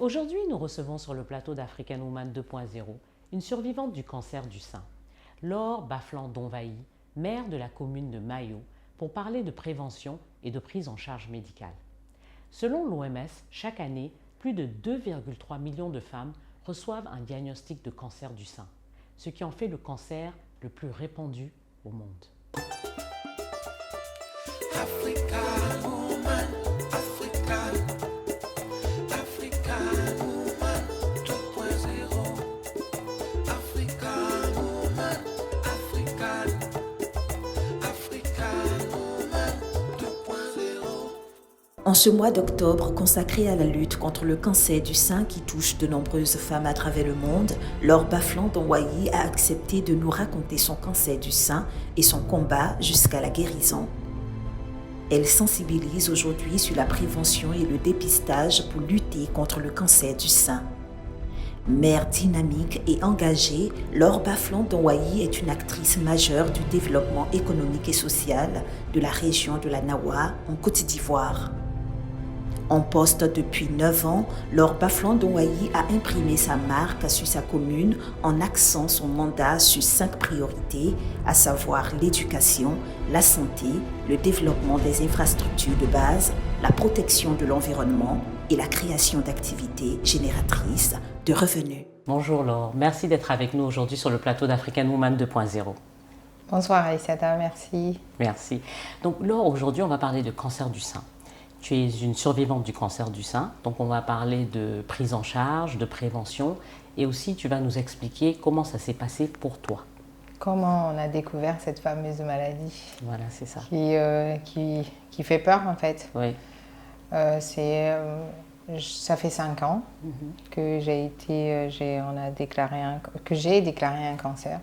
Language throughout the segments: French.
Aujourd'hui, nous recevons sur le plateau d'African Woman 2.0 une survivante du cancer du sein, Laure Bafland-Donvaï, maire de la commune de Mayo, pour parler de prévention et de prise en charge médicale. Selon l'OMS, chaque année, plus de 2,3 millions de femmes reçoivent un diagnostic de cancer du sein, ce qui en fait le cancer le plus répandu au monde. Africa Woman, Africa, Africa Woman 2.0, Africa Woman, Africa, Africa Woman 2.0. En ce mois d'octobre consacré à la lutte contre le cancer du sein qui touche de nombreuses femmes à travers le monde, Laure Bafland-Donvaï a accepté de nous raconter son cancer du sein et son combat jusqu'à la guérison. Elle sensibilise aujourd'hui sur la prévention et le dépistage pour lutter contre le cancer du sein. Mère dynamique et engagée, Laure Bafland-Donvaï est une actrice majeure du développement économique et social de la région de la Nawa en Côte d'Ivoire. En poste depuis 9 ans, Laure Bafland-Donvaï a imprimé sa marque sur sa commune en axant son mandat sur 5 priorités, à savoir l'éducation, la santé, le développement des infrastructures de base, la protection de l'environnement et la création d'activités génératrices de revenus. Bonjour Laure, merci d'être avec nous aujourd'hui sur le plateau d'African Woman 2.0. Bonsoir Aïssata, merci. Merci. Donc Laure, aujourd'hui on va parler de cancer du sein. Tu es une survivante du cancer du sein, donc on va parler de prise en charge, de prévention, et aussi tu vas nous expliquer comment ça s'est passé pour toi. Comment on a découvert cette fameuse maladie. Voilà, c'est ça. Qui fait peur en fait. Oui. Ça fait 5 ans que j'ai déclaré un cancer.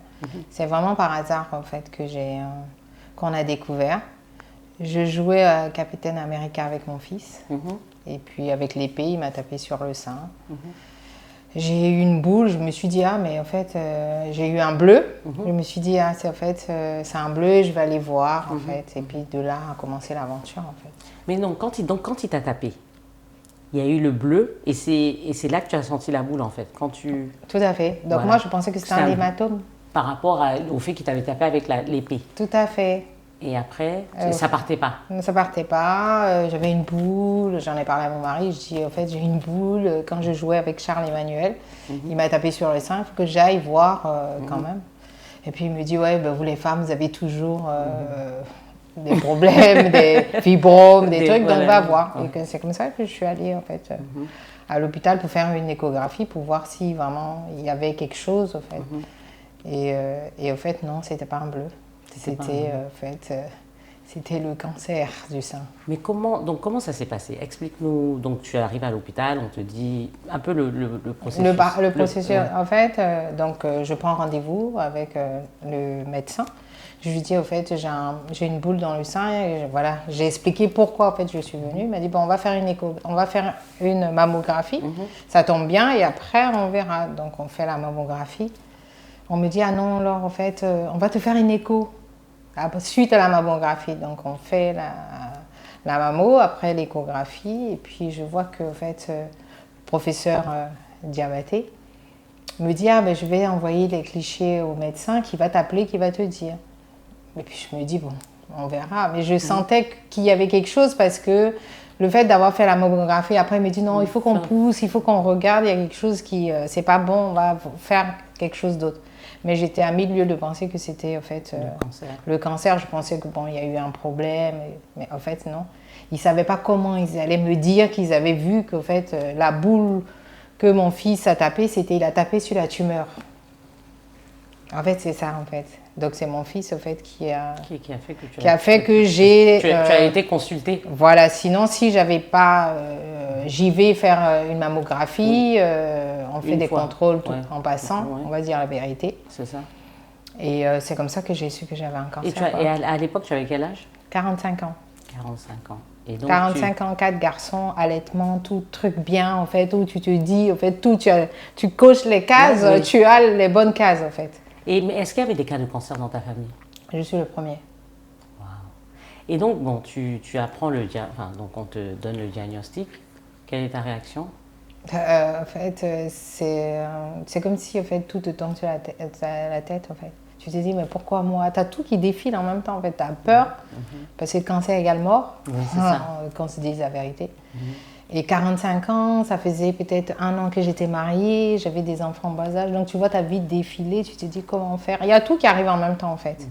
C'est vraiment par hasard en fait qu'on a découvert. Je jouais à Capitaine America avec mon fils. Et puis avec l'épée, il m'a tapé sur le sein. J'ai eu une boule, je me suis dit, mais en fait, j'ai eu un bleu. Je me suis dit, c'est un bleu, je vais aller voir, en fait. Et puis de là a commencé l'aventure, en fait. Mais non, quand il t'a tapé, il y a eu le bleu, et c'est là que tu as senti la boule, en fait. Tout à fait. Donc voilà. Moi, je pensais que c'était un hématome. Par rapport au fait qu'il t'avait tapé avec l'épée. Tout à fait. Et après, ça partait pas. Ça partait pas. J'avais une boule. J'en ai parlé à mon mari. Je dis, en fait, j'ai une boule. Quand je jouais avec Charles Emmanuel, il m'a tapé sur le sein. Il faut que j'aille voir quand même. Et puis, il me dit, ouais, vous les femmes, vous avez toujours des problèmes, des fibromes, des trucs. Donc, va voir. Et c'est comme ça que je suis allée, en fait, à l'hôpital pour faire une échographie, pour voir si vraiment il y avait quelque chose, en fait. Et en fait, non, c'était pas un bleu. C'était le cancer du sein. Mais comment ça s'est passé? Explique-nous. Donc tu arrives à l'hôpital, on te dit un peu le processus. Le processus, en fait, je prends rendez-vous avec le médecin. Je lui dis, au fait, j'ai une boule dans le sein. Et voilà, j'ai expliqué pourquoi en fait je suis venue. Il m'a dit, on va faire une mammographie. Ça tombe bien et après on verra. Donc on fait la mammographie. On me dit, ah non, Laure, en fait, on va te faire une écho suite à la mammographie. Donc, on fait la mammo, après l'échographie. Et puis, je vois que, en fait, le professeur Diabaté me dit, je vais envoyer les clichés au médecin qui va t'appeler, qui va te dire. Et puis, je me dis, bon, on verra. Mais je sentais qu'il y avait quelque chose parce que le fait d'avoir fait la mammographie, après, il me dit, non, il faut qu'on pousse, il faut qu'on regarde. Il y a quelque chose qui, c'est pas bon, on va faire quelque chose d'autre. Mais j'étais à 1000 lieues de penser que c'était en fait le cancer. Je pensais que il y a eu un problème, mais en fait non. Ils savaient pas comment ils allaient me dire qu'ils avaient vu qu'en fait la boule que mon fils a tapée, il a tapé sur la tumeur. En fait, c'est ça en fait. Donc c'est mon fils en fait qui a fait que j'ai. Tu as été consultée. Voilà. Sinon, si j'avais pas, j'y vais faire une mammographie. On fait des contrôles en passant. On va dire la vérité. C'est ça. Et c'est comme ça que j'ai su que j'avais un cancer. Et à l'époque, tu avais quel âge? 45 ans. 45 ans. Et donc 45 ans, 4 garçons, allaitement, tout truc bien en fait, où tu te dis en fait tu coches les cases, tu as les bonnes cases en fait. Mais est-ce qu'il y avait des cas de cancer dans ta famille? Je suis le premier. Wow. Et donc, tu apprends donc on te donne le diagnostic. Quelle est ta réaction? En fait, c'est comme si en fait, tout te tombe sur la tête. En fait. Tu te dis, mais pourquoi moi? Tu as tout qui défile en même temps. En fait. Tu as peur, parce que le cancer égale mort, quand on se dit la vérité. Et 45 ans, ça faisait peut-être 1 an que j'étais mariée, j'avais des enfants en bas âge. Donc tu vois ta vie défiler, tu te dis comment faire. Il y a tout qui arrive en même temps en fait.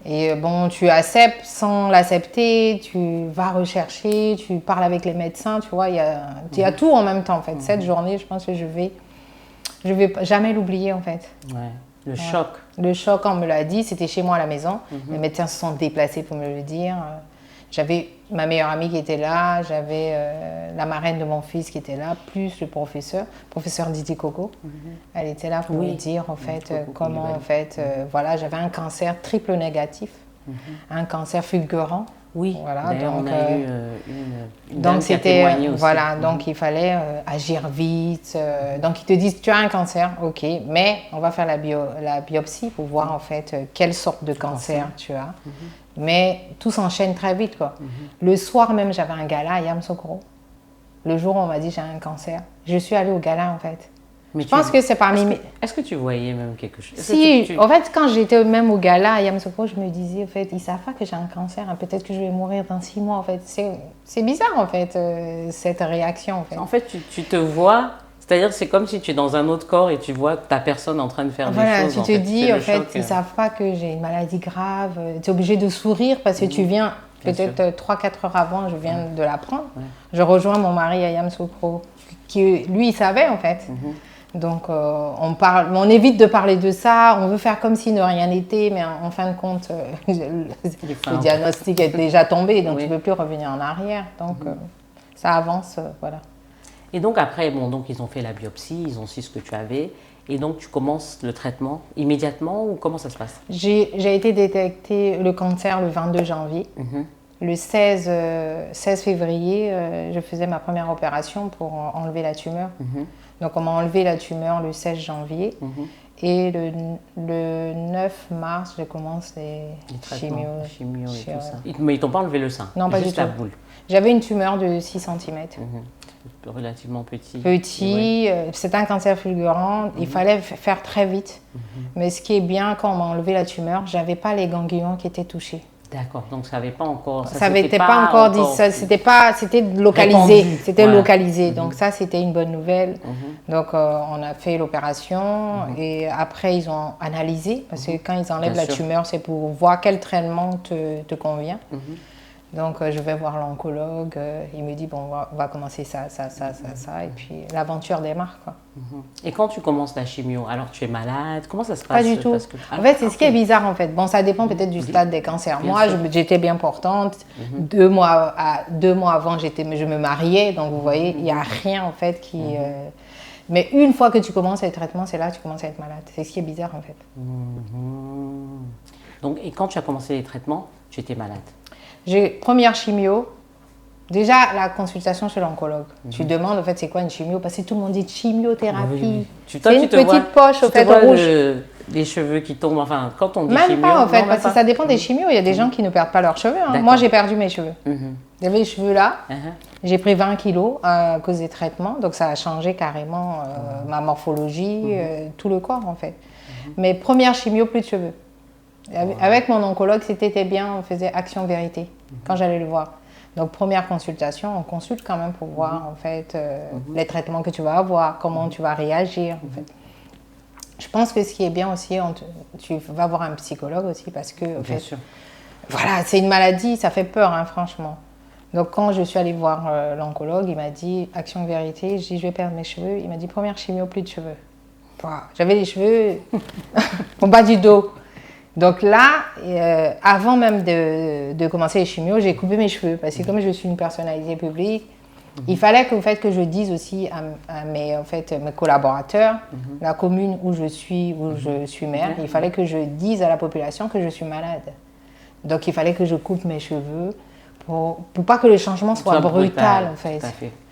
Et bon, tu acceptes sans l'accepter, tu vas rechercher, tu parles avec les médecins, tu vois, il y a tout en même temps en fait. Cette journée, je pense que je vais jamais l'oublier en fait. Ouais. Le choc. Le choc, on me l'a dit, c'était chez moi à la maison. Les médecins se sont déplacés pour me le dire. J'avais ma meilleure amie qui était là, j'avais la marraine de mon fils qui était là, plus le professeur Didier Coco. Elle était là pour me dire en fait comment en fait, voilà, j'avais un cancer triple négatif, un cancer fulgurant. Oui, voilà, donc on a eu une dame donc qui a témoigné aussi. Voilà, donc il fallait agir vite. Donc ils te disent tu as un cancer, ok, mais on va faire la biopsie pour voir en fait quelle sorte de cancer tu as. Mais tout s'enchaîne très vite quoi. Le soir même j'avais un gala à Yamoussoukro. Le jour où on m'a dit j'ai un cancer, je suis allée au gala en fait. Mais je pense que c'est parmi Est-ce que tu voyais même quelque chose? Si, en fait, quand j'étais même au gala à Yamoussoukro, je me disais, en fait, ils savent pas que j'ai un cancer, hein, peut-être que je vais mourir dans 6 mois, en fait. C'est bizarre, en fait, cette réaction, en fait. En fait, tu te vois, c'est-à-dire c'est comme si tu es dans un autre corps et tu vois ta personne en train de faire des choses. Tu te dis, en fait, ils savent pas que j'ai une maladie grave, tu es obligé de sourire parce que tu viens, peut-être 3-4 heures avant, je viens de l'apprendre. Je rejoins mon mari à Yamoussoukro, qui lui, il savait, en fait. Donc, on évite de parler de ça, on veut faire comme si de rien n'était, mais en fin de compte, le diagnostic est déjà tombé, donc tu ne peux plus revenir en arrière. Donc, ça avance, voilà. Et donc, après, donc ils ont fait la biopsie, ils ont su ce que tu avais, et donc tu commences le traitement immédiatement, ou comment ça se passe? J'ai été détectée le cancer le 22 janvier. Le 16 février, je faisais ma première opération pour enlever la tumeur. Donc, on m'a enlevé la tumeur le 16 janvier. Et le 9 mars, je commence les chimio et tout ça. Mais ils t'ont pas enlevé le sein? Non, pas juste du tout. La boule. J'avais une tumeur de 6 cm. Relativement petit. C'est un cancer fulgurant. Il fallait faire très vite. Mais ce qui est bien, quand on m'a enlevé la tumeur, j'avais pas les ganglions qui étaient touchés. D'accord, donc ça n'avait pas encore... Ça n'était pas encore dit, c'était localisé. C'était localisé, donc ça c'était une bonne nouvelle. Donc on a fait l'opération et après ils ont analysé, parce que quand ils enlèvent la tumeur, c'est pour voir quel traitement te convient. Donc je vais voir l'oncologue, il me dit bon on va commencer ça, et puis l'aventure démarre quoi. Et quand tu commences la chimio, alors tu es malade, comment ça se passe? Pas du tout. En fait c'est ce qui est bizarre en fait. Bon ça dépend peut-être du stade des cancers. Moi j'étais bien portante, 2 mois avant je me mariais, donc vous voyez il n'y a rien en fait qui... Mais une fois que tu commences les traitements, c'est là que tu commences à être malade. C'est ce qui est bizarre en fait. Donc, et quand tu as commencé les traitements, tu étais malade? Première chimio, déjà la consultation chez l'oncologue. Tu demandes en fait c'est quoi une chimio, parce que tout le monde dit chimiothérapie. C'est une petite poche au fait rouge. Les cheveux qui tombent, enfin quand on dit même chimio... Même pas en fait, parce que ça dépend des chimios. Il y a des gens qui ne perdent pas leurs cheveux. Hein. Moi j'ai perdu mes cheveux. J'avais les cheveux là, j'ai pris 20 kilos à cause des traitements, donc ça a changé carrément ma morphologie, tout le corps en fait. Mais première chimio, plus de cheveux. Avec mon oncologue, c'était bien, on faisait action vérité quand j'allais le voir. Donc première consultation, on consulte quand même pour voir en fait les traitements que tu vas avoir, comment tu vas réagir en fait. Je pense que ce qui est bien aussi, tu vas voir un psychologue aussi parce que en fait, voilà, c'est une maladie, ça fait peur hein, franchement. Donc quand je suis allée voir l'oncologue, il m'a dit action vérité, je dis je vais perdre mes cheveux, il m'a dit première chimio, plus de cheveux. J'avais les cheveux au bas du dos. Donc là, avant même de commencer les chimios, j'ai coupé mes cheveux parce que comme je suis une personnalité publique, il fallait que je dise aussi à mes collaborateurs, la commune où je suis maire, il fallait que je dise à la population que je suis malade. Donc il fallait que je coupe mes cheveux pour pas que le changement soit brutal en fait.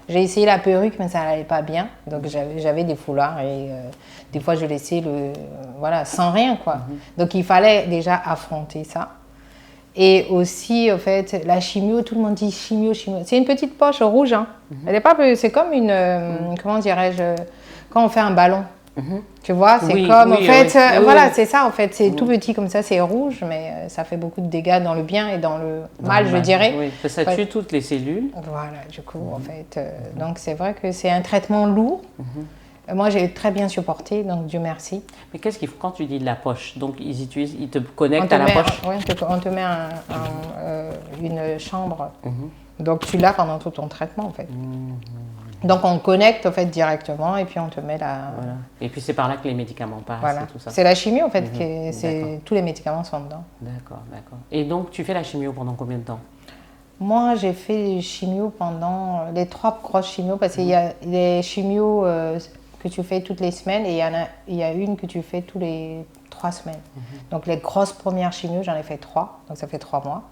J'ai essayé la perruque, mais ça n'allait pas bien. Donc j'avais des foulards et des fois je laissais sans rien quoi. Donc il fallait déjà affronter ça. Et aussi, en fait, la chimio, tout le monde dit chimio, chimio. C'est une petite poche rouge, hein. Elle est pas, c'est comme une, comment dirais-je, quand on fait un ballon. Tu vois, c'est comme, en fait, voilà, c'est ça, en fait, c'est tout petit comme ça, c'est rouge, mais ça fait beaucoup de dégâts dans le bien et dans le mal, je dirais. Oui, ça tue toutes les cellules. Voilà, du coup, en fait, donc c'est vrai que c'est un traitement lourd. Moi, j'ai très bien supporté, donc Dieu merci. Mais qu'est-ce qu'il faut quand tu dis la poche? Donc, ils te connectent à la poche? Oui, on te met une chambre. Donc, tu l'as pendant tout ton traitement, en fait. Donc, on connecte, en fait, directement, et puis on te met la... Voilà. Et puis, c'est par là que les médicaments passent voilà. et tout ça. C'est la chimio, en fait, tous les médicaments sont dedans. D'accord. Et donc, tu fais la chimio pendant combien de temps? Moi, j'ai fait les chimios pendant les 3 grosses chimios, parce qu'il y a les chimios que tu fais toutes les semaines et il y a une que tu fais tous les 3 semaines. Donc les grosses premières chimios, j'en ai fait 3, donc ça fait 3 mois.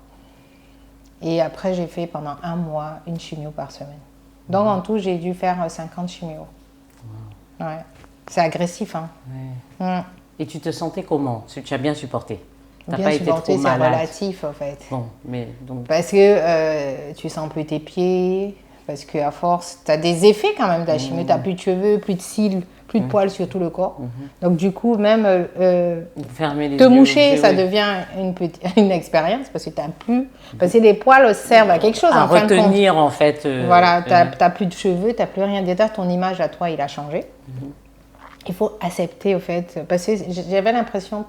Et après, j'ai fait pendant 1 mois une chimio par semaine. Donc en tout, j'ai dû faire 50 chimios. Ouais. C'est agressif, hein. Ouais. Et tu te sentais comment? Tu as bien supporté? T'as bien supporté, c'est relatif en fait. Bon, mais donc... Parce que tu sens plus tes pieds. Parce qu'à force, tu as des effets quand même de la chimio. Tu n'as plus de cheveux, plus de cils, plus de poils sur tout le corps. Donc du coup, même te moucher, ça devient une expérience parce que tu n'as plus... Parce que les poils servent à quelque chose en fin de compte. À retenir en fait. Voilà, tu n'as plus de cheveux, tu n'as plus rien. Déjà, ton image à toi, il a changé. Il faut accepter au fait. Parce que j'avais l'impression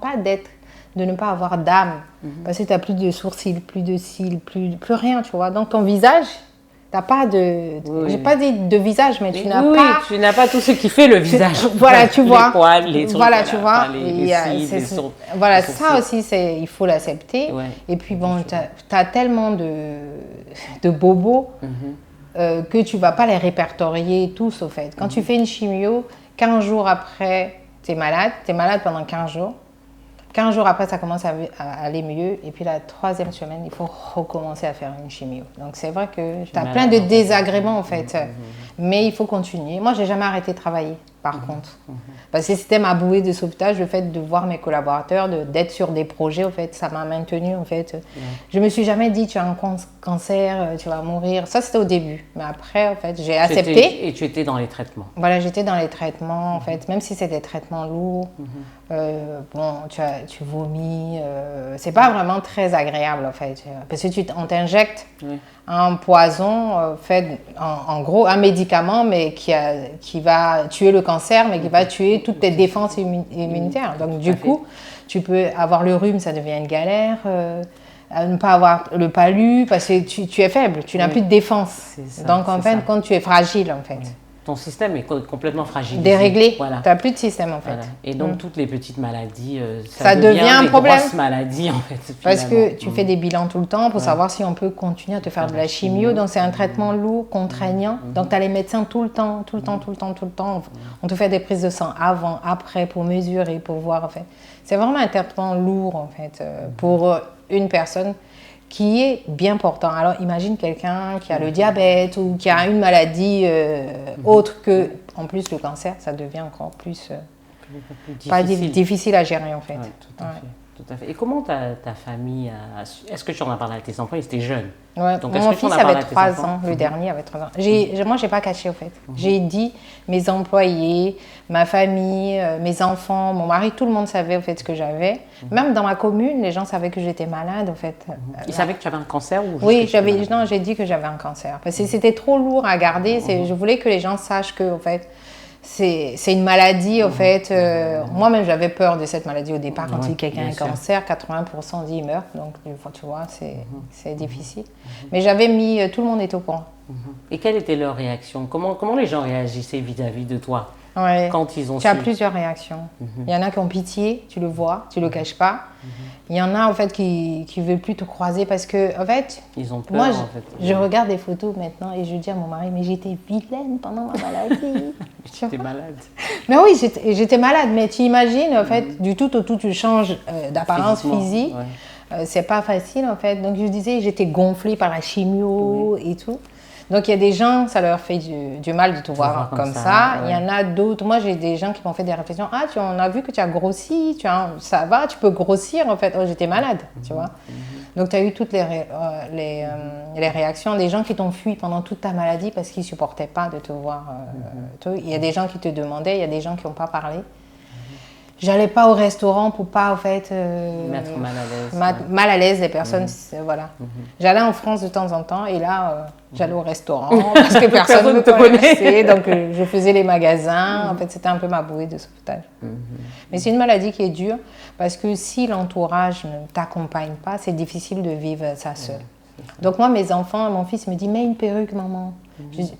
de ne pas avoir d'âme. Parce que tu n'as plus de sourcils, plus de cils, plus rien, tu vois. Donc ton visage... T'as pas de... J'ai pas dit de visage, mais tu n'as pas... tu n'as pas tout ce qui fait le visage. Voilà, tu vois. Les poils, les trucs. Voilà, tu vois. Voilà, ça aussi, il faut l'accepter. Et puis bon, t'as tellement de bobos que tu vas pas les répertorier tous, au fait. Quand tu fais une chimio, 15 jours après, t'es malade pendant 15 jours. 15 jours après, ça commence à aller mieux. Et puis la 3e semaine, il faut recommencer à faire une chimio. Donc c'est vrai que tu as plein de désagréments en fait. Mais il faut continuer. Moi, je n'ai jamais arrêté de travailler par contre. Parce que c'était ma bouée de sauvetage, le fait de voir mes collaborateurs, d'être sur des projets, en fait, ça m'a maintenue en fait. Je ne me suis jamais dit tu as un cancer, tu vas mourir. Ça, c'était au début. Mais après, en fait, j'ai accepté. Et tu étais dans les traitements? Voilà, j'étais dans les traitements en fait. Même si c'était des traitements lourds. Bon, tu vomis, c'est pas vraiment très agréable en fait, parce que on t'injecte un poison fait en gros un médicament mais qui va tuer le cancer mais qui va tuer toutes tes défenses immunitaires. Donc du coup, tu peux avoir le rhume, ça devient une galère, ne pas avoir le palu parce que tu es faible, tu n'as plus de défense. Donc en fait, quand tu es fragile en fait. Ton système est complètement fragilisé. Déréglé. Voilà. Tu n'as plus de système en fait. Voilà. Et donc toutes les petites maladies, ça devient un problème. Grosses maladies en fait. Parce que tu fais des bilans tout le temps pour savoir si on peut continuer à te faire de la chimio. Donc c'est un traitement lourd, contraignant. Donc tu as les médecins tout le temps. On te fait des prises de sang avant, après pour mesurer, pour voir en fait. C'est vraiment un traitement lourd en fait pour une personne qui est bien portant. Alors imagine quelqu'un qui a le diabète ou qui a une maladie autre que, en plus le cancer, ça devient encore plus difficile à gérer en fait. Ouais, tout à fait. Et comment ta famille est-ce que tu en as parlé à tes enfants? Ils étaient jeunes. Ouais. Donc, mon fils avait 3 ans, le dernier avait 3 ans. Moi, je n'ai pas caché au fait. J'ai dit, mes employés, ma famille, mes enfants, mon mari, tout le monde savait au fait ce que j'avais. Même dans ma commune, les gens savaient que j'étais malade au fait. Ils savaient que tu avais un cancer ou Oui, j'ai dit que j'avais un cancer. Parce que c'était trop lourd à garder. Je voulais que les gens sachent que au fait, c'est une maladie, au fait. Moi-même, j'avais peur de cette maladie au départ. Quand quelqu'un a un cancer, 80% dit il meurt. Donc, tu vois, c'est difficile. Mais j'avais mis... Tout le monde est au courant. Et quelle était leur réaction? Comment les gens réagissaient vis-à-vis de toi quand ils ont su? Tu as plusieurs réactions. Il y en a qui ont pitié, tu le vois, tu ne le caches pas. Il y en a, en fait, qui ne veulent plus te croiser parce que, en fait... Ils ont peur, moi, en fait. Je regarde des photos maintenant et je dis à mon mari, mais j'étais vilaine pendant ma maladie. J'étais malade. Mais oui, j'étais malade. Mais tu imagines, en fait, du tout au tout, tu changes d'apparence physique. C'est pas facile, en fait. Donc, je disais, j'étais gonflée par la chimio et tout. Donc, il y a des gens, ça leur fait du mal de te voir comme ça. Il y en a d'autres. Moi, j'ai des gens qui m'ont fait des réflexions. Ah, on a vu que tu as grossi. Ça va, tu peux grossir, en fait. Oh, j'étais malade, tu vois. Donc, tu as eu toutes les réactions des gens qui t'ont fui pendant toute ta maladie parce qu'ils ne supportaient pas de te voir. Il y a des gens qui te demandaient, il y a des gens qui n'ont pas parlé. J'allais pas au restaurant pour pas, en fait... mettre mal à l'aise. Mal à l'aise les personnes, voilà. J'allais en France de temps en temps et là, j'allais au restaurant parce que personne ne me connaissait. Donc, je faisais les magasins. En fait, c'était un peu ma bouée de sauvetage. Mais c'est une maladie qui est dure parce que si l'entourage ne t'accompagne pas, c'est difficile de vivre ça seul. Donc, moi, mes enfants, mon fils me dit « Mets une perruque, maman. »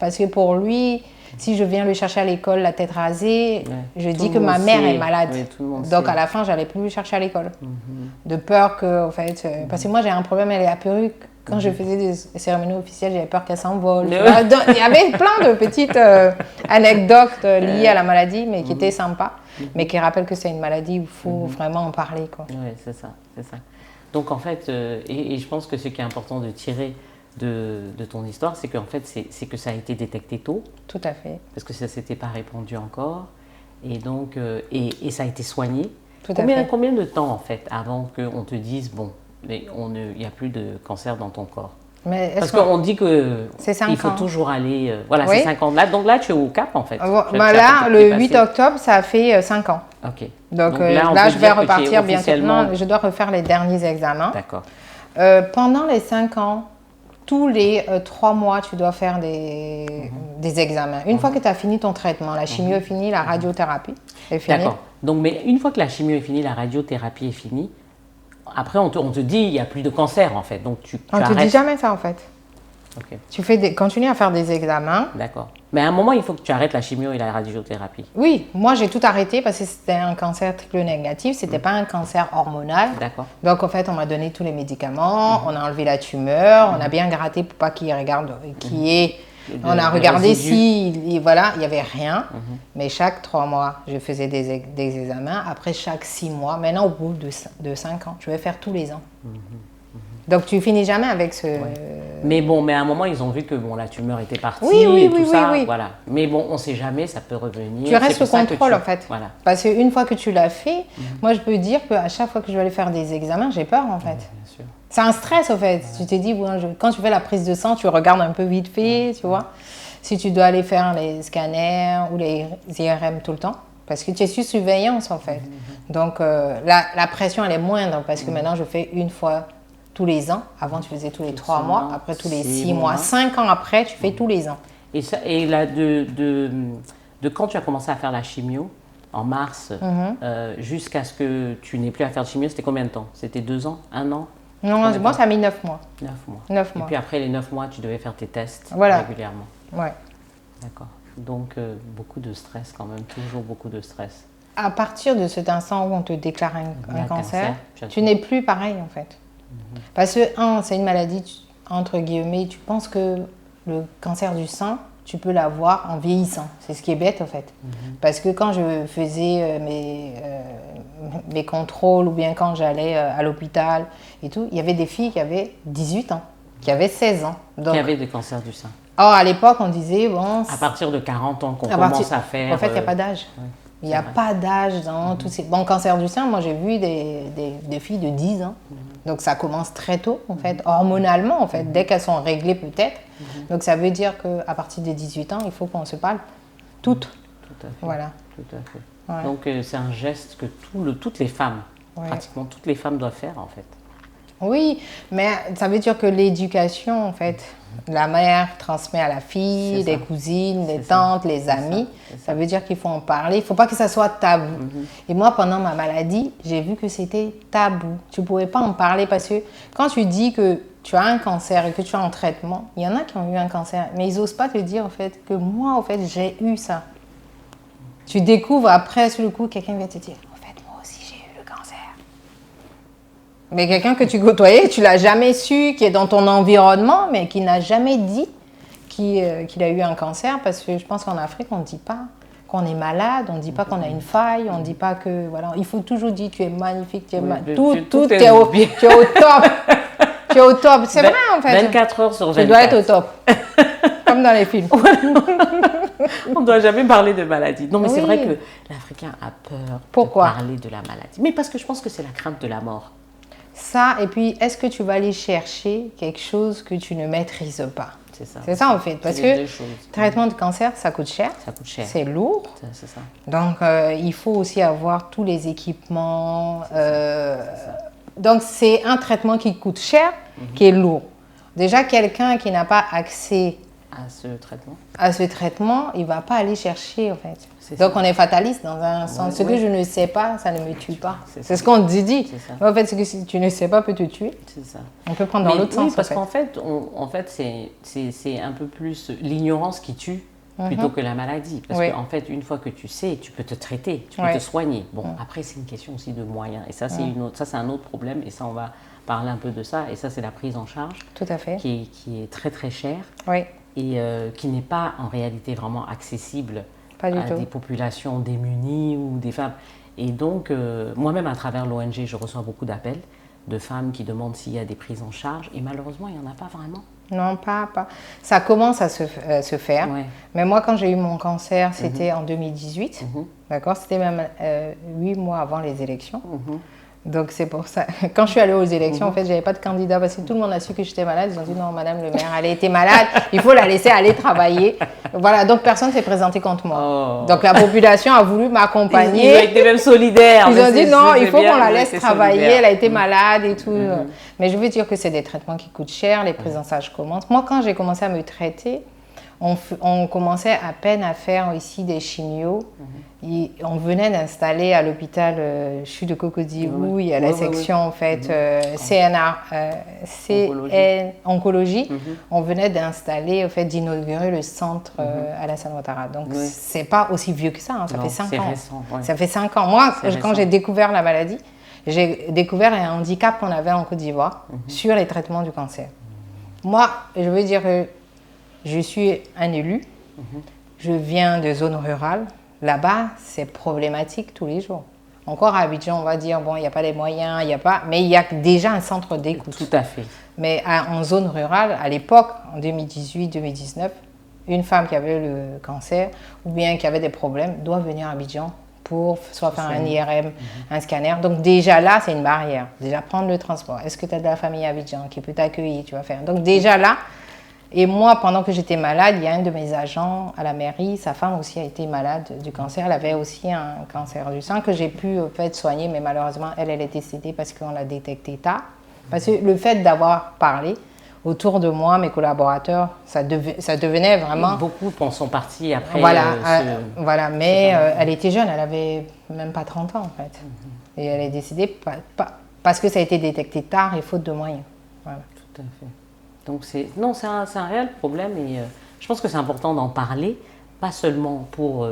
Parce que pour lui... Si je viens le chercher à l'école, la tête rasée, je dis que ma mère est malade. Donc à la fin, j'allais plus le chercher à l'école. De peur que, en fait, parce que moi j'ai un problème avec la perruque. Quand je faisais des cérémonies officielles, j'avais peur qu'elle s'envole. Il y avait plein de petites anecdotes liées à la maladie, mais qui étaient sympas, mais qui rappellent que c'est une maladie où il faut vraiment en parler, quoi. Oui, c'est ça. Donc en fait, et je pense que ce qui est important de tirer de ton histoire, c'est qu'en fait, c'est que ça a été détecté tôt. Tout à fait. Parce que ça ne s'était pas répandu encore. Et donc, et ça a été soigné. Combien de temps, en fait, avant qu'on te dise, bon, il n'y a plus de cancer dans ton corps? Parce qu'on dit qu'il faut toujours aller... voilà, oui. C'est 5 ans. Là, donc là, tu es au Cap, en fait. Là, le 8 octobre, ça a fait 5 ans. OK. Donc là je vais repartir bientôt. Non, je dois refaire les derniers examens. D'accord. Pendant les 5 ans, tous les 3 mois, tu dois faire des examens. Une fois que tu as fini ton traitement, la chimio est finie, la radiothérapie est finie. D'accord. Donc, mais une fois que la chimio est finie, la radiothérapie est finie, après, on te dit il n'y a plus de cancer, en fait. Donc, on ne te dit jamais ça, en fait. Okay. Tu continues à faire des examens. D'accord. Mais à un moment, il faut que tu arrêtes la chimio et la radiothérapie. Oui, moi j'ai tout arrêté parce que c'était un cancer triple négatif, c'était pas un cancer hormonal. D'accord. Donc en fait, on m'a donné tous les médicaments, on a enlevé la tumeur, on a bien gratté pour pas qu'il regarde on a regardé si voilà, il n'y avait rien. Mais chaque 3 mois, je faisais des examens. Après chaque 6 mois, maintenant au bout de 5 ans, je vais faire tous les ans. Donc tu finis jamais avec ce... Ouais. Mais bon, mais à un moment, ils ont vu que bon, la tumeur était partie oui, et tout ça. Oui. Voilà. Mais bon, on ne sait jamais, ça peut revenir. Tu restes sous contrôle en fait. Voilà. Parce qu'une fois que tu l'as fait, moi je peux dire qu'à chaque fois que je vais aller faire des examens, j'ai peur en fait. Bien sûr. C'est un stress en fait. Tu t'es dit, quand tu fais la prise de sang, tu regardes un peu vite fait, tu vois. Si tu dois aller faire les scanners ou les IRM tout le temps, parce que tu es sous surveillance en fait. Donc la pression elle est moindre parce que maintenant je fais une fois tous les ans. Avant, tu faisais tous les 3 mois. Après, tous les 6 mois. 5 ans après, tu fais tous les ans. Et là, de quand tu as commencé à faire la chimio, en mars, jusqu'à ce que tu n'aies plus à faire de chimio, c'était combien de temps? C'était 2 ans? 1 an? Non, moi, ça a mis 9 mois. 9 mois. 9 mois. Et puis après les 9 mois, tu devais faire tes tests régulièrement. Ouais. D'accord. Donc, beaucoup de stress quand même, toujours beaucoup de stress. À partir de cet instant où on te déclare un cancer, tu n'es plus pareil en fait. Parce que, c'est une maladie, entre guillemets, tu penses que le cancer du sein, tu peux l'avoir en vieillissant. C'est ce qui est bête, en fait. Parce que quand je faisais mes contrôles ou bien quand j'allais à l'hôpital et tout, il y avait des filles qui avaient 18 ans, qui avaient 16 ans. Donc, qui avaient des cancers du sein. Or, à l'époque, on disait, bon... À partir de 40 ans qu'on commence à faire... En fait, il n'y a pas d'âge. Ouais. Il n'y a pas d'âge dans tous ces... Bon, cancer du sein, moi j'ai vu des filles de 10 ans. Donc ça commence très tôt, en fait, hormonalement, en fait, dès qu'elles sont réglées peut-être. Donc ça veut dire qu'à partir de 18 ans, il faut qu'on se parle toutes. Tout à fait. Voilà. Tout à fait. Ouais. Donc c'est un geste que toutes les femmes, pratiquement toutes les femmes doivent faire, en fait. Oui, mais ça veut dire que l'éducation, en fait, la mère transmet à la fille, les cousines, les tantes, les amis. Ça veut dire qu'il faut en parler. Il ne faut pas que ça soit tabou. Et moi, pendant ma maladie, j'ai vu que c'était tabou. Tu ne pouvais pas en parler parce que quand tu dis que tu as un cancer et que tu es en traitement, il y en a qui ont eu un cancer, mais ils n'osent pas te dire en fait que moi, en fait, j'ai eu ça. Tu découvres après, sur le coup, quelqu'un vient te dire mais quelqu'un que tu côtoyais, tu ne l'as jamais su, qui est dans ton environnement, mais qui n'a jamais dit qu'il a eu un cancer, parce que je pense qu'en Afrique, on ne dit pas qu'on est malade, on ne dit pas qu'on a une faille, on ne dit pas que... Voilà, il faut toujours dire tu es magnifique, tu es tout est au top. Tu es au top, c'est vrai en fait. 24 heures sur 24. Tu dois être au top, comme dans les films. On ne doit jamais parler de maladie. Non, mais c'est vrai que l'Africain a peur de parler de la maladie. Mais parce que je pense que c'est la crainte de la mort. Ça, et puis, est-ce que tu vas aller chercher quelque chose que tu ne maîtrises pas? C'est ça en fait, parce que traitement de cancer, ça coûte cher, c'est lourd. C'est ça. Donc, il faut aussi avoir tous les équipements. Donc, c'est un traitement qui coûte cher, qui est lourd. Déjà, quelqu'un qui n'a pas accès à ce traitement, il ne va pas aller chercher en fait. Donc, on est fataliste dans un sens. Ce que je ne sais pas, ça ne me tue pas. C'est ce qu'on dit. Mais en fait, ce que si tu ne sais pas peut te tuer. C'est ça. On peut prendre dans l'autre sens. Parce qu'en fait, c'est un peu plus l'ignorance qui tue plutôt que la maladie. Parce qu'en fait, une fois que tu sais, tu peux te traiter, tu peux te soigner. Bon, après, c'est une question aussi de moyens. Et ça, c'est un autre problème. Et ça, on va parler un peu de ça. Et ça, c'est la prise en charge. Tout à fait. Qui est très, très chère. Oui. Et qui n'est pas en réalité vraiment accessible à des populations démunies ou des femmes. Et donc, moi-même, à travers l'ONG, je reçois beaucoup d'appels de femmes qui demandent s'il y a des prises en charge. Et malheureusement, il n'y en a pas vraiment. Non, pas. Ça commence à se faire. Ouais. Mais moi, quand j'ai eu mon cancer, c'était en 2018. D'accord? C'était même 8 mois avant les élections. Donc, c'est pour ça. Quand je suis allée aux élections, en fait, je n'avais pas de candidat parce que tout le monde a su que j'étais malade. Ils ont dit non, madame le maire, elle a été malade, il faut la laisser aller travailler. Voilà, donc personne ne s'est présenté contre moi. Oh. Donc, la population a voulu m'accompagner. Ils ont été même solidaires. Ils ont dit non, il faut qu'on la laisse travailler, elle a été malade et tout. Mais je veux dire que c'est des traitements qui coûtent cher, les prises en charge commencent. Moi, quand j'ai commencé à me traiter, on commençait à peine à faire ici des chimios. On venait d'installer à l'hôpital CHU de Cocody-Lou, il y a la section en fait Oncologie. On venait d'installer, en fait, d'inaugurer le centre Alassane Ouattara. Donc c'est pas aussi vieux que ça, hein. Ça fait 5 ans. Récent, ça fait 5 ans. Moi, quand j'ai découvert la maladie, j'ai découvert un handicap qu'on avait en Côte d'Ivoire sur les traitements du cancer. Moi, je veux dire que je suis un élu, je viens de zone rurale. Là-bas, c'est problématique tous les jours. Encore à Abidjan, on va dire, bon, il n'y a pas les moyens, mais il y a déjà un centre d'écoute. Tout à fait. Mais en zone rurale, à l'époque, en 2018-2019, une femme qui avait le cancer ou bien qui avait des problèmes doit venir à Abidjan pour soit faire un IRM, un scanner. Donc déjà là, c'est une barrière. Déjà prendre le transport. Est-ce que tu as de la famille à Abidjan qui peut t'accueillir, tu vas faire. Donc déjà là, et moi, pendant que j'étais malade, il y a un de mes agents à la mairie, sa femme aussi a été malade du cancer. Elle avait aussi un cancer du sein que j'ai pu en fait, soigner, mais malheureusement, elle est décédée parce qu'on l'a détecté tard. Parce que le fait d'avoir parlé autour de moi, mes collaborateurs, ça devenait vraiment... Beaucoup sont partis après. Voilà, mais elle était jeune, elle avait même pas 30 ans en fait. Et elle est décédée parce que ça a été détecté tard et faute de moyens. Voilà. Tout à fait. Donc c'est un réel problème et je pense que c'est important d'en parler, pas seulement pour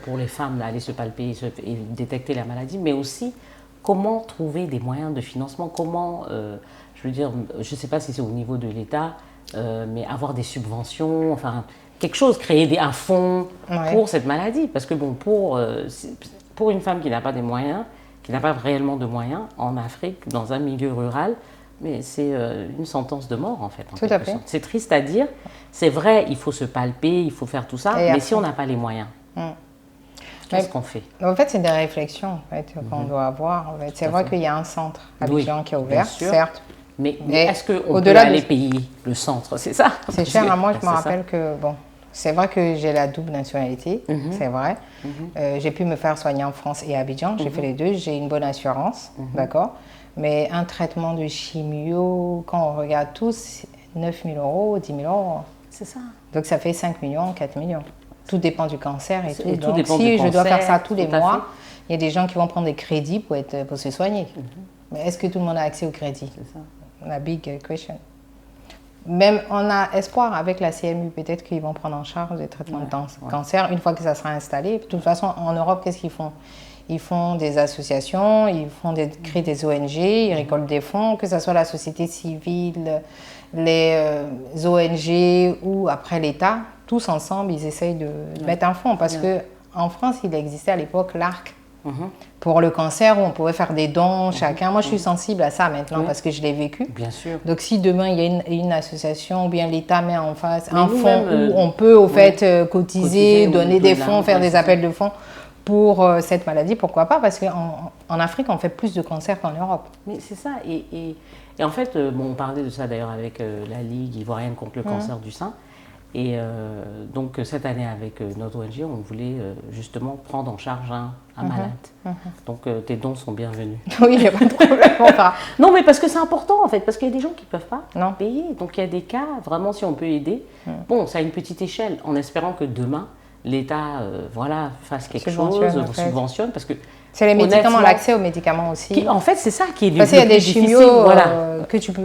pour les femmes aller se palper et détecter la maladie, mais aussi comment trouver des moyens de financement, comment, je veux dire, je ne sais pas si c'est au niveau de l'État, mais avoir des subventions, enfin quelque chose, créer un fonds pour cette maladie, parce que bon, pour une femme qui n'a pas des moyens, qui n'a pas réellement de moyens en Afrique, dans un milieu rural. Mais c'est une sentence de mort en fait. Tout à fait. C'est triste à dire. C'est vrai, il faut se palper, il faut faire tout ça. Mais si on n'a pas les moyens, qu'est-ce qu'on fait? En fait, c'est des réflexions en fait, qu'on doit avoir. En fait. C'est vrai qu'il y a un centre à Abidjan qui est ouvert, certes. Mais est-ce qu'on peut aller payer le centre? C'est ça? C'est cher à moi. Je me rappelle que, bon, c'est vrai que j'ai la double nationalité, c'est vrai. J'ai pu me faire soigner en France et à Abidjan. J'ai fait les deux. J'ai une bonne assurance, d'accord? Mais un traitement de chimio, quand on regarde tous, 9 000 euros, 10 000 euros. C'est ça. Donc ça fait 5 millions, 4 millions. Tout dépend du cancer et tout. Et donc si je dois faire ça tous les mois, il y a des gens qui vont prendre des crédits pour se soigner. Mais est-ce que tout le monde a accès au crédit? C'est ça. La big question. Même on a espoir avec la CMU, peut-être qu'ils vont prendre en charge les traitements de cancer une fois que ça sera installé. De toute façon, en Europe, qu'est-ce qu'ils font? Ils font des associations, ils créent des ONG, ils récoltent des fonds, que ce soit la société civile, les ONG ou après l'État, tous ensemble, ils essayent de mettre un fonds. Parce qu'en France, il existait à l'époque l'ARC pour le cancer, où on pouvait faire des dons chacun. Moi, je suis sensible à ça maintenant parce que je l'ai vécu. Bien sûr. Donc, si demain, il y a une association ou bien l'État met en face un fonds où on peut au fait cotiser, donner des fonds, faire des appels de fonds, pour cette maladie, pourquoi pas? Parce qu'en Afrique, on fait plus de cancers qu'en Europe. Mais c'est ça. Et en fait, bon, on parlait de ça d'ailleurs avec la Ligue ivoirienne contre le cancer du sein. Et donc cette année avec notre ONG, on voulait justement prendre en charge un malade. Donc tes dons sont bienvenus. Oui, il n'y a pas de problème. Non, mais parce que c'est important en fait, parce qu'il y a des gens qui ne peuvent pas payer. Donc il y a des cas, vraiment, si on peut aider. Bon, c'est à une petite échelle, en espérant que demain, l'État fasse quelque chose, subventionne, parce que c'est les médicaments, l'accès aux médicaments aussi. En fait, c'est ça qui est parce qu'il y a des chimios,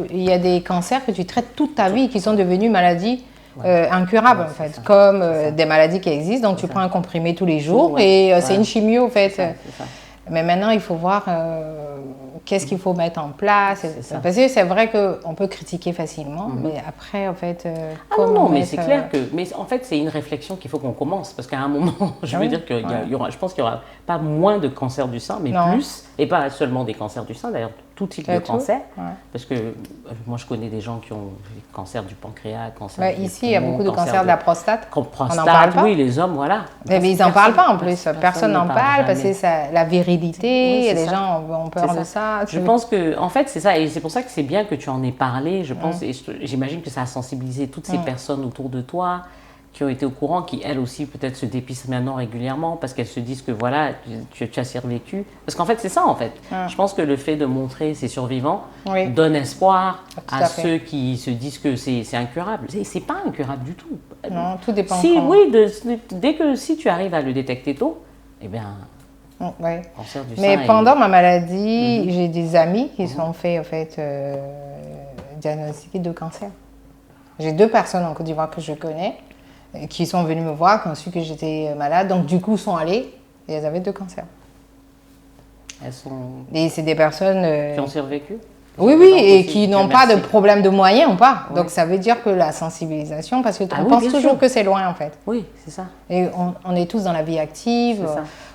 il y a des cancers que tu traites toute ta vie qui sont devenus maladies incurables, en fait, comme des maladies qui existent. Donc, tu prends un comprimé tous les jours et c'est une chimio, en fait. C'est ça. Mais maintenant, il faut voir qu'est-ce qu'il faut mettre en place. Parce que c'est vrai qu'on peut critiquer facilement, mais après, en fait... mais c'est clair que... Mais en fait, c'est une réflexion qu'il faut qu'on commence. Parce qu'à un moment, je veux dire qu'il y aura... Je pense qu'il n'y aura pas moins de cancers du sein, mais plus. Et pas seulement des cancers du sein, d'ailleurs, tout type de cancer. Parce que moi, je connais des gens qui ont des cancers du pancréas, cancer du ici, il y a beaucoup de cancers de la prostate. On n'en parle pas. Oui, les hommes, voilà. Mais ils n'en parlent pas en plus. Personne n'en parle parce que c'est la virilité, les gens ont peur de ça. Je pense que, en fait, c'est ça. Et c'est pour ça que c'est bien que tu en aies parlé, je pense. Et j'imagine que ça a sensibilisé toutes ces personnes autour de toi qui ont été au courant, qui elles aussi peut-être se dépistent maintenant régulièrement parce qu'elles se disent que voilà, tu as survécu. Parce qu'en fait, c'est ça en fait. Je pense que le fait de montrer ces survivants donne espoir à ceux qui se disent que c'est incurable. C'est pas incurable du tout. Non, tout dépend. Si tu arrives à le détecter tôt, eh bien... cancer du sein. Pendant ma maladie, j'ai des amis qui sont fait en fait diagnostiquer de cancer. J'ai 2 personnes en Côte d'Ivoire que je connais qui sont venues me voir, qui ont su que j'étais malade, donc du coup sont allées et elles avaient 2 cancers. Et c'est des personnes qui ont survécu. Oui, et qui n'ont pas de problème de moyens ou pas. Donc ça veut dire que la sensibilisation, parce qu'on pense toujours que c'est loin en fait. Oui, c'est ça. Et on est tous dans la vie active.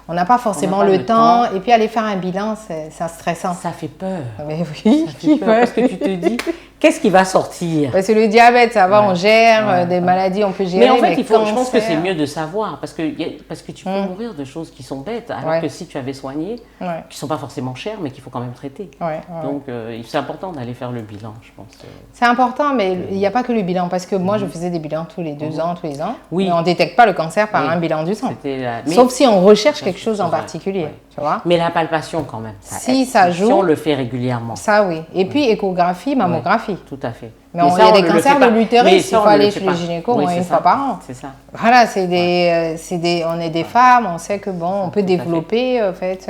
On n'a pas forcément le temps. Et puis aller faire un bilan, c'est stressant. Ça fait peur. Mais oui, ça fait peur parce que tu te dis, qu'est-ce qui va sortir? Parce que le diabète, ça va, on gère. Des maladies, on peut gérer. Mais en fait, je pense que c'est mieux de savoir. Parce que tu peux mourir de choses qui sont bêtes. Alors que si tu avais soigné, qui ne sont pas forcément chères, mais qu'il faut quand même traiter. Donc, c'est important d'aller faire le bilan, je pense. C'est important, mais il n'y a pas que le bilan. Parce que moi, je faisais des bilans tous les 2 ans, tous les ans. Oui. Mais on ne détecte pas le cancer par un bilan du sang. Sauf si on recherche quelque chose en particulier, tu vois. Mais la palpation quand même, ça joue. Si on le fait régulièrement. Ça oui. Et puis échographie, mammographie. Tout à fait. Mais il y a des cancers de l'utérus, il faut aller chez le gynéco au moins une fois par an. C'est ça. Voilà, on est des femmes, on sait que on peut développer en fait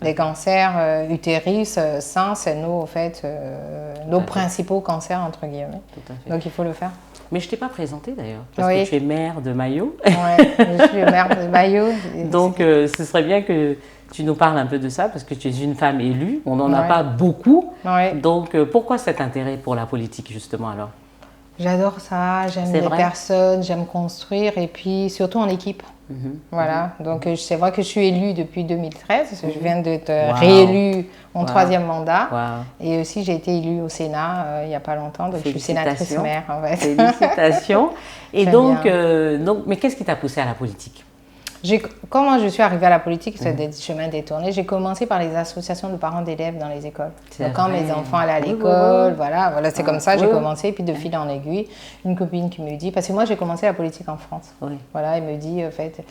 des cancers utérus, sein, c'est nos principaux cancers entre guillemets. Tout à fait. Donc il faut le faire. Mais je ne t'ai pas présentée d'ailleurs, parce que tu es mère de Mayo. Oui, je suis mère de Mayo. Donc, ce serait bien que tu nous parles un peu de ça, parce que tu es une femme élue, on n'en a pas beaucoup. Donc, pourquoi cet intérêt pour la politique, justement, alors? J'adore ça, j'aime les personnes, j'aime construire, et puis surtout en équipe. Voilà, donc c'est vrai que je suis élue depuis 2013, je viens d'être réélue mon 3e mandat, et aussi j'ai été élue au Sénat il n'y a pas longtemps, donc je suis sénatrice maire en fait. Félicitations. Et donc, mais qu'est-ce qui t'a poussée à la politique? Comment je suis arrivée à la politique, c'est des chemins détournés. J'ai commencé par les associations de parents d'élèves dans les écoles. Donc quand mes enfants allaient à l'école, voilà, c'est comme ça que j'ai commencé. Et puis de fil en aiguille, une copine qui me dit, parce que moi j'ai commencé la politique en France. Voilà, elle me dit, en fait,